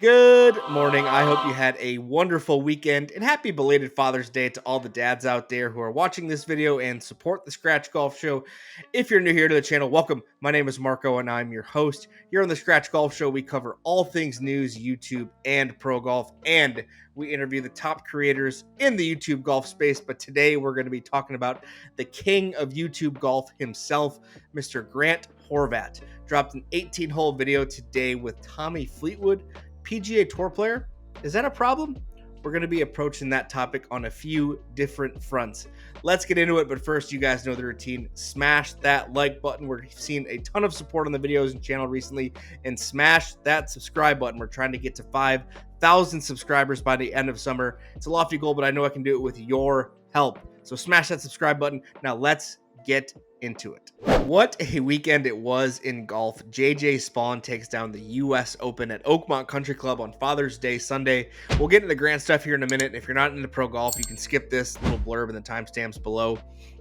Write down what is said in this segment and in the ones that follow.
Good morning. I hope you had a wonderful weekend and happy belated Father's Day to all the dads out there who are watching this video and support the Scratch Golf Show. If you're new here to the channel, welcome. My name is Marco and I'm your host. Here on the Scratch Golf Show, we cover all things news, YouTube, and pro golf, and we interview the top creators in the YouTube golf space. But today we're going to be talking about the king of YouTube golf himself, Mr. Grant Horvat. Dropped an 18-hole video today with Tommy Fleetwood, PGA Tour player. Is that a problem? We're going to be approaching that topic on a few different fronts. Let's get into it, but first, you guys know the routine. Smash that like button. We're seeing a ton of support on the videos and channel recently, and smash that subscribe button. We're trying to get to 5,000 subscribers by the end of summer. It's a lofty goal, but I know I can do it with your help. So smash that subscribe button. Now let's get into it. What a weekend it was in golf. JJ Spawn takes down the US Open at Oakmont Country Club on Father's Day Sunday. We'll get into the grand stuff here in a minute. If you're not into pro golf, you can skip this little blurb and the timestamps below.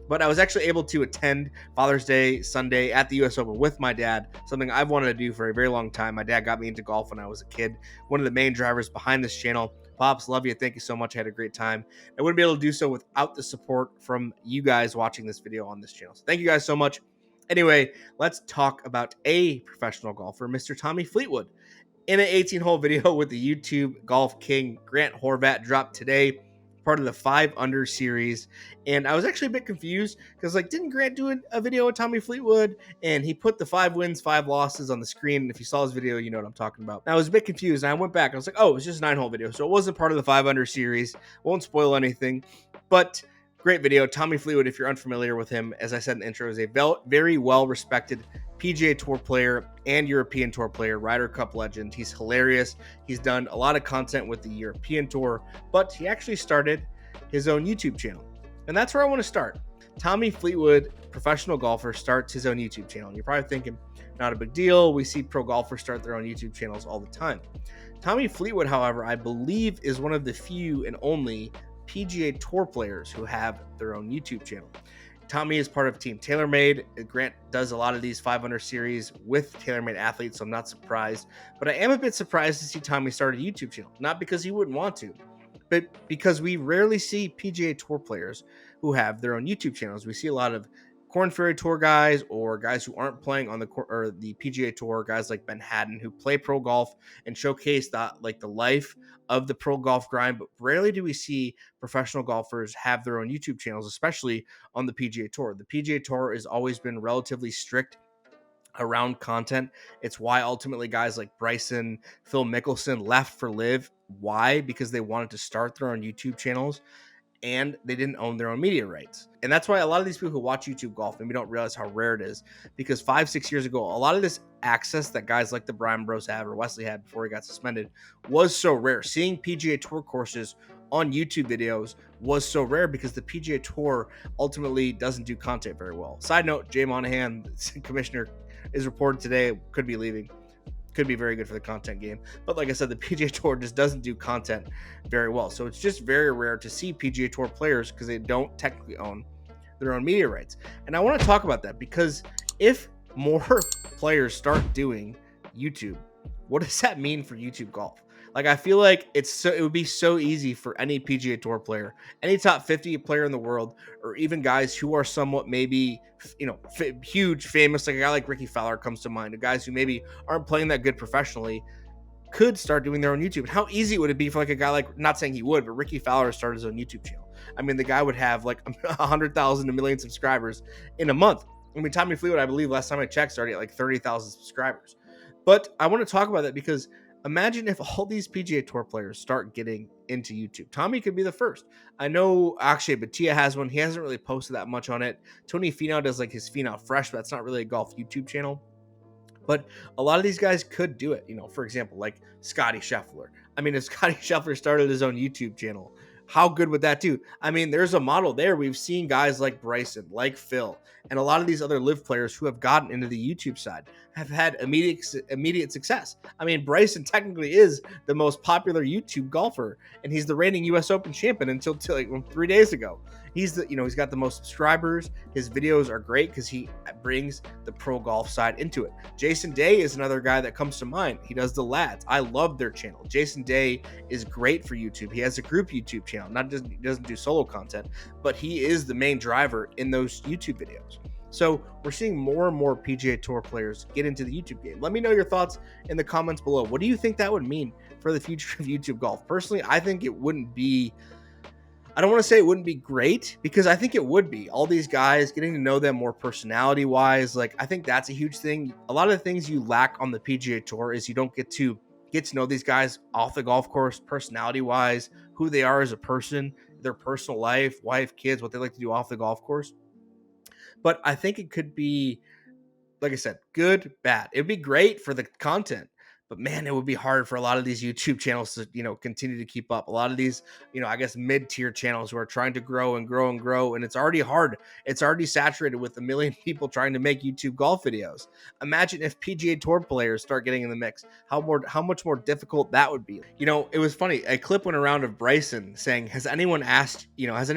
But I was actually able to attend Father's Day Sunday at the US Open with my dad, something I've wanted to do for a very long time. My dad got me into golf when I was a kid, one of the main drivers behind this channel. Pops, love you. Thank you so much. I had a great time. I wouldn't be able to do so without the support from you guys watching this video on this channel. So thank you guys so much. Anyway, let's talk about a professional golfer, Mr. Tommy Fleetwood. In an 18-hole video with the YouTube golf king, Grant Horvat, dropped today, part of the 5 Under series. And I was actually a bit confused because, didn't Grant do a video with Tommy Fleetwood? And he put the 5 wins, 5 losses on the screen. And if you saw his video, you know what I'm talking about. And I was a bit confused, and I went back. I was like, oh, it's just a 9-hole video. So it wasn't part of the 5 Under series. Won't spoil anything. But great video. Tommy Fleetwood, if you're unfamiliar with him, as I said in the intro, is a very well-respected PGA Tour player and European Tour player, Ryder Cup legend. He's hilarious. He's done a lot of content with the European Tour, but he actually started his own YouTube channel. And that's where I want to start. Tommy Fleetwood, professional golfer, starts his own YouTube channel. And you're probably thinking, not a big deal. We see pro golfers start their own YouTube channels all the time. Tommy Fleetwood, however, I believe is one of the few and only PGA Tour players who have their own YouTube channel. Tommy is part of Team TaylorMade. Grant does a lot of these 5 Under series with TaylorMade athletes, so I'm not surprised. But I am a bit surprised to see Tommy start a YouTube channel. Not because he wouldn't want to, but because we rarely see PGA Tour players who have their own YouTube channels. We see a lot of Korn Ferry Tour guys or guys who aren't playing on the PGA Tour, guys like Ben Haddon who play pro golf and showcase that the life of the pro golf grind, but rarely do we see professional golfers have their own YouTube channels, especially on the PGA Tour. The PGA Tour has always been relatively strict around content. It's why ultimately guys like Bryson, Phil Mickelson left for Live. Why? Because they wanted to start their own YouTube channels and they didn't own their own media rights. And that's why a lot of these people who watch YouTube golf, and we don't realize how rare it is, because 5-6 years ago, a lot of this access that guys like the Brian Bros have or Wesley had before he got suspended was so rare. Seeing PGA Tour courses on YouTube videos was so rare because the PGA Tour ultimately doesn't do content very well. Side note, Jay Monahan, the commissioner, is reported today, could be leaving. Could be very good for the content game. But like I said, the PGA Tour just doesn't do content very well. So it's just very rare to see PGA Tour players because they don't technically own their own media rights. And I want to talk about that because if more players start doing YouTube, what does that mean for YouTube golf? I feel like it would be so easy for any PGA Tour player, any top 50 player in the world, or even guys who are somewhat maybe, huge, famous, like a guy like Ricky Fowler comes to mind, the guys who maybe aren't playing that good professionally, could start doing their own YouTube. And how easy would it be for a guy like, not saying he would, but Ricky Fowler started his own YouTube channel? I mean, the guy would have 100,000 to 1 million subscribers in a month. I mean, Tommy Fleetwood, I believe last time I checked, started at 30,000 subscribers. But I want to talk about that because imagine if all these PGA Tour players start getting into YouTube. Tommy could be the first. I know Akshay Bhatia has one. He hasn't really posted that much on it. Tony Finau does his Finau Fresh, but that's not really a golf YouTube channel. But a lot of these guys could do it. For example, like Scotty Scheffler. I mean, if Scotty Scheffler started his own YouTube channel, how good would that do? I mean, there's a model there. We've seen guys like Bryson, like Phil, and a lot of these other live players who have gotten into the YouTube side have had immediate success. I mean, Bryson technically is the most popular YouTube golfer, and he's the reigning US Open champion until 3 days ago. He's he's got the most subscribers. His videos are great because he brings the pro golf side into it. Jason Day is another guy that comes to mind. He does the lads. I love their channel. Jason Day is great for YouTube. He has a group YouTube channel. He doesn't do solo content, but he is the main driver in those YouTube videos. So we're seeing more and more PGA Tour players get into the YouTube game. Let me know your thoughts in the comments below. What do you think that would mean for the future of YouTube golf? Personally, I think it wouldn't be, I don't want to say it wouldn't be great, because I think it would be. All these guys, getting to know them more personality wise, like I think that's a huge thing. A lot of the things you lack on the PGA Tour is you don't get to know these guys off the golf course, personality wise, who they are as a person, their personal life, wife, kids, what they like to do off the golf course. But I think it could be, like I said, good, bad. It'd be great for the content, but man, it would be hard for a lot of these YouTube channels to, continue to keep up. A lot of these, I guess mid-tier channels who are trying to grow and grow and grow, and it's already hard. It's already saturated with a million people trying to make YouTube golf videos. Imagine if PGA Tour players start getting in the mix, how much more difficult that would be. It was funny. A clip went around of Bryson saying, has any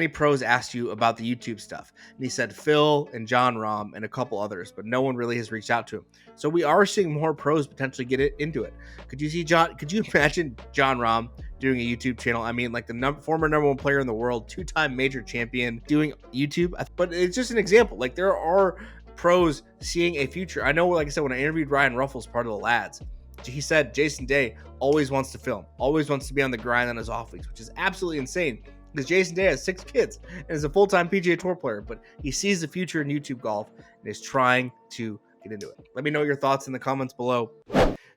pros asked you about the YouTube stuff? And he said Phil and John Rahm and a couple others, but no one really has reached out to him. So we are seeing more pros potentially get into it. Could you imagine John Rahm doing a YouTube channel? I mean, like the former number one player in the world, 2-time major champion, doing YouTube. But it's just an example. Like, there are pros seeing a future. I know, like I said, when I interviewed Ryan Ruffles, part of the lads, he said Jason Day always wants to film, always wants to be on the grind on his off weeks, which is absolutely insane, because Jason Day has 6 kids and is a full-time PGA Tour player, but he sees the future in YouTube golf and is trying to get into it. Let me know your thoughts in the comments below.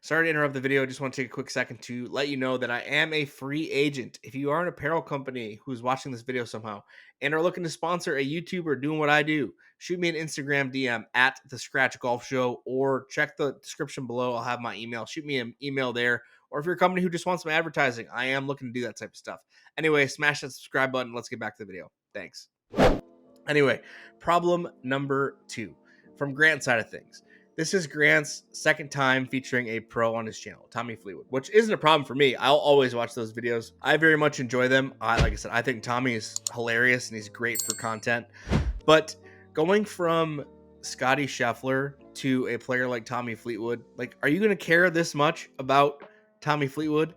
Sorry to interrupt the video. I just want to take a quick second to let you know that I am a free agent. If you are an apparel company who's watching this video somehow and are looking to sponsor a YouTuber doing what I do, shoot me an Instagram DM at The Scratch Golf Show, or check the description below. I'll have my email. Shoot me an email there. Or if you're a company who just wants some advertising, I am looking to do that type of stuff. Anyway, smash that subscribe button. Let's get back to the video. Thanks. Anyway, problem number 2 from Grant's side of things. This is Grant's second time featuring a pro on his channel, Tommy Fleetwood, which isn't a problem for me. I'll always watch those videos. I very much enjoy them. Like I said, I think Tommy is hilarious and he's great for content. But going from Scotty Scheffler to a player like Tommy Fleetwood, like, are you going to care this much about Tommy Fleetwood?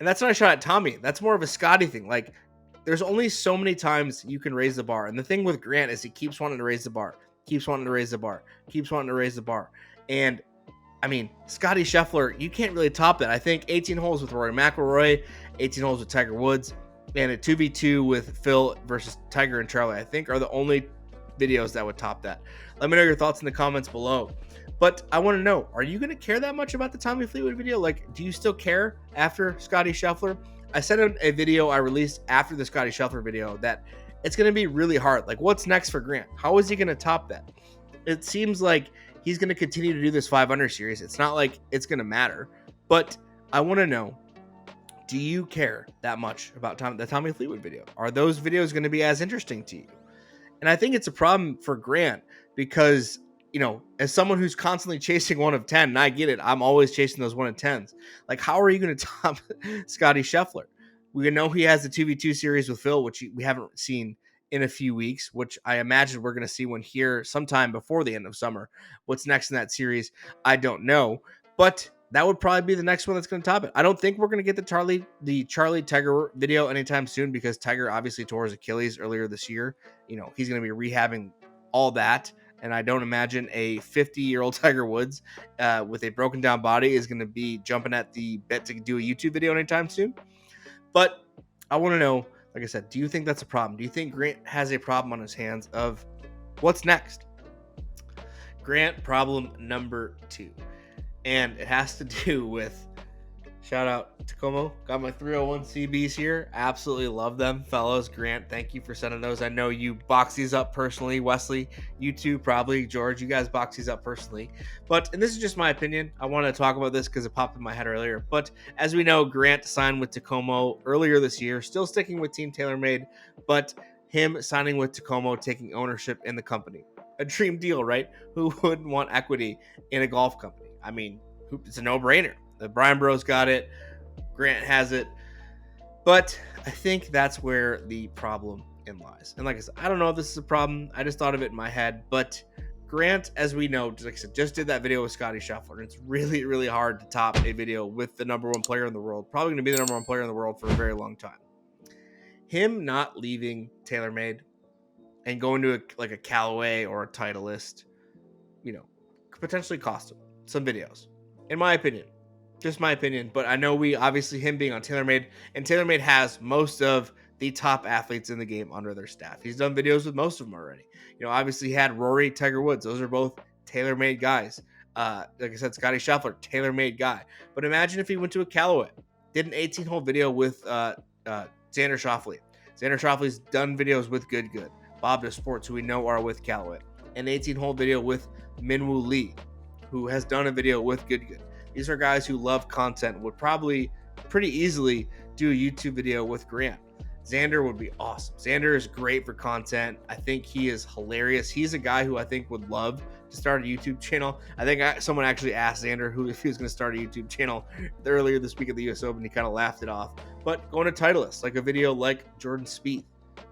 And that's not a shot at Tommy. That's more of a Scotty thing. Like, there's only so many times you can raise the bar. And the thing with Grant is he keeps wanting to raise the bar. Keeps wanting to raise the bar. Keeps wanting to raise the bar. And, I mean, Scotty Scheffler, you can't really top that. I think 18 holes with Rory McIlroy, 18 holes with Tiger Woods, and a 2v2 with Phil versus Tiger and Charlie, I think, are the only videos that would top that. Let me know your thoughts in the comments below. But I want to know, are you going to care that much about the Tommy Fleetwood video? Like, do you still care after Scotty Scheffler? I said in a video I released after the Scotty Scheffler video that it's going to be really hard. Like, what's next for Grant? How is he going to top that? It seems like he's going to continue to do this 5 series. It's not like it's going to matter. But I want to know, do you care that much about the Tommy Fleetwood video? Are those videos going to be as interesting to you? And I think it's a problem for Grant because, as someone who's constantly chasing 1 of 10, and I get it, I'm always chasing those 1 of 10s. Like, how are you going to top Scotty Scheffler? We know he has the 2v2 series with Phil, which we haven't seen in a few weeks, which I imagine we're going to see one here sometime before the end of summer. What's next in that series, I don't know. But that would probably be the next one that's going to top it. I don't think we're going to get the Charlie Tiger video anytime soon, because Tiger obviously tore his Achilles earlier this year. He's going to be rehabbing all that. And I don't imagine a 50-year-old Tiger Woods with a broken down body is going to be jumping at the bit to do a YouTube video anytime soon. But I want to know, like I said, do you think that's a problem? Do you think Grant has a problem on his hands of what's next? Grant, problem number 2. And it has to do with, shout out Tacoma. Got my 301 CBs here. Absolutely love them, fellows. Grant, thank you for sending those. I know you box these up personally. Wesley, you too, probably. George, you guys box these up personally. And this is just my opinion. I want to talk about this because it popped in my head earlier. But as we know, Grant signed with Tacoma earlier this year, still sticking with Team TaylorMade, but him signing with Tacoma, taking ownership in the company. A dream deal, right? Who wouldn't want equity in a golf company? I mean, it's a no-brainer. The Brian Bros got it. Grant has it. But I think that's where the problem and lies. And like I said, I don't know if this is a problem. I just thought of it in my head. But Grant, as we know, like I said, just did that video with Scotty Scheffler. It's really, really hard to top a video with the #1 player in the world. Probably going to be the #1 player in the world for a very long time. Him not leaving TaylorMade and going to a Callaway or a Titleist, could potentially cost him some videos, in my opinion. Just my opinion, but I know him being on TaylorMade, and TaylorMade has most of the top athletes in the game under their staff. He's done videos with most of them already. Obviously he had Rory, Tiger Woods. Those are both TaylorMade guys. Like I said, Scotty Scheffler, TaylorMade guy. But imagine if he went to a Callaway, did an 18-hole video with Xander Schauffele. Xander Schauffele's done videos with Good. Bob to Sports, who we know are with Callaway. An 18-hole video with Minwoo Lee, who has done a video with Good. These are guys who love content, would probably pretty easily do a YouTube video with Grant. Xander would be awesome. Xander is great for content. I think he is hilarious. He's a guy who I think would love to start a YouTube channel. I think someone actually asked Xander if he was going to start a YouTube channel earlier this week at the US Open. He kind of laughed it off. But going to Titleist, like a video like Jordan Spieth.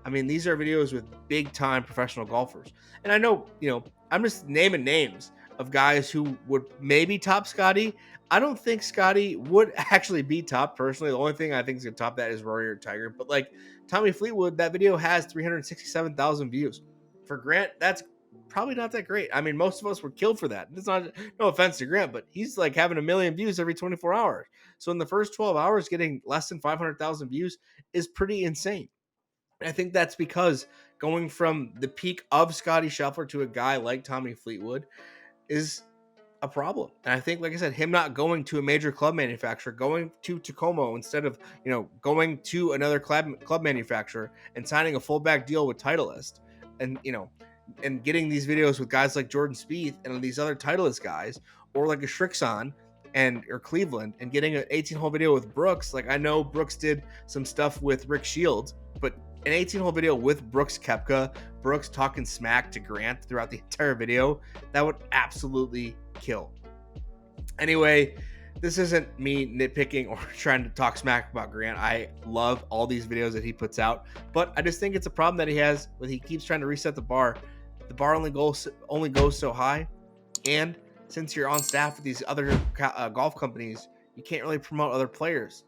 I mean, these are videos with big-time professional golfers. And I know, I'm just naming names of guys who would maybe top Scotty. I don't think Scotty would actually be top personally. The only thing I think is going to top that is Rory or Tiger. But like Tommy Fleetwood, that video has 367,000 views. For Grant, that's probably not that great. I mean, most of us were killed for that. It's not, no offense to Grant, but he's like having 1 million views every 24 hours. So in the first 12 hours, getting less than 500,000 views is pretty insane. And I think that's because going from the peak of Scotty Scheffler to a guy like Tommy Fleetwood is a problem. And I think, like I said, him not going to a major club manufacturer, going to Tacoma instead of, going to another club manufacturer and signing a full back deal with Titleist and, and getting these videos with guys like Jordan Spieth and these other Titleist guys, or like a Shrixon or Cleveland, and getting an 18-hole video with Brooks. Like, I know Brooks did some stuff with Rick Shields, but an 18-hole video with Brooks Koepka, Brooks talking smack to Grant throughout the entire video, that would absolutely kill. Anyway, this isn't me nitpicking or trying to talk smack about Grant. I love all these videos that he puts out, but I just think it's a problem that he has when he keeps trying to reset the bar. The bar only goes so high, and since you're on staff with these other golf companies, you can't really promote other players.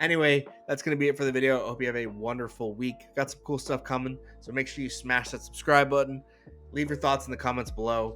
Anyway, that's going to be it for the video. I hope you have a wonderful week. Got some cool stuff coming, so make sure you smash that subscribe button. Leave your thoughts in the comments below.